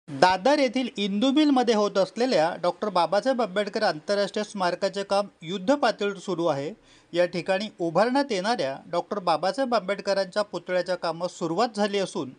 दादर येथील इंदू मिलमध्ये होत असलेल्या डॉक्टर बाबासाहेब आंबेडकर आंतरराष्ट्रीय स्मारकाचे काम युद्ध पातळीवर सुरू आहे। या ठिकाणी उभारण्यात येणाऱ्या डॉक्टर बाबासाहेब आंबेडकरांच्या पुतळ्याच्या कामास सुरुवात झाली असून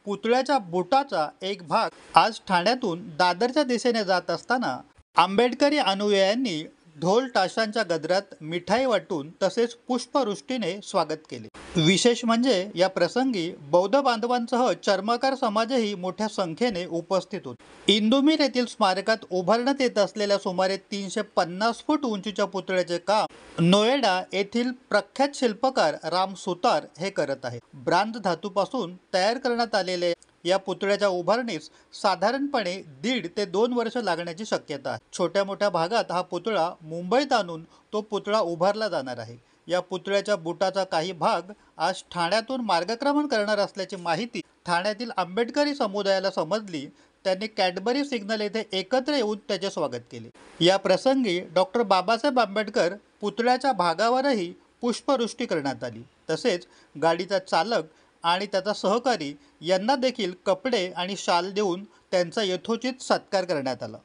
पुतळ्याच्या बुटाचा एक भाग आज ठाण्यातून दादरच्या दिशेने जात असताना आंबेडकरी अनुयायांनी ढोल ताशांच्या गजरात मिठाई वाटून तसेच पुष्पवृष्टीने स्वागत केले। विशेष म्हणजे या प्रसंगी बौद्ध बांधवांसह चर्मकार समाजही मोठ्या संख्येने उपस्थित होते। इंदू मिल येथील स्मारकात उभारण्यात येत असलेल्या सुमारे 350 फूट उंचीच्या पुतळ्याचे काम नोएडा येथील प्रख्यात शिल्पकार राम सुतार हे करत आहेत। ब्रांज धातूपासून तयार करण्यात आलेले या पुतळ्याच्या उभारणीस साधारणपणे 1.5 ते 2 वर्ष लागण्याची शक्यता आहे। छोट्या मोठ्या भागात हा पुतळा मुंबईत आणून तो पुतळा उभारला जाणार आहे। या पुतळ्याच्या बुटाचा काही भाग आज ठाण्यातून मार्गक्रमण करणार असल्याची माहिती ठाण्यातील आंबेडकरी समुदायाला समजली। त्यांनी कॅडबरी सिग्नल येथे एकत्र येऊन त्याचे स्वागत केले। या प्रसंगी डॉक्टर बाबासाहेब आंबेडकर पुतळ्याच्या भागावरही पुष्पवृष्टी करण्यात आली। तसेच गाडीचा चालक आणि त्याचा सहकारी यांना देखील कपडे आणि शाल देऊन त्यांचा यथोचित सत्कार करण्यात आला।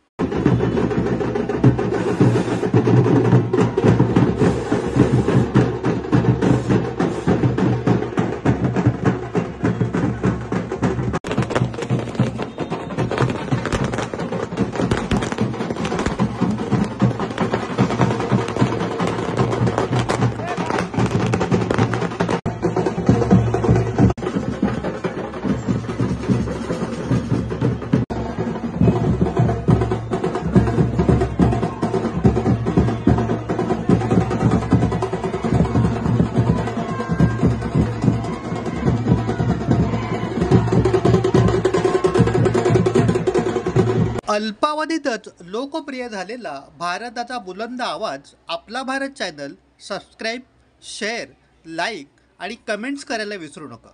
अल्पावधीतच लोकप्रिय झालेला भारताचा बुलंद आवाज आपला Bharat channel subscribe, share, like आणि कमेंट्स करायला विसरू नका।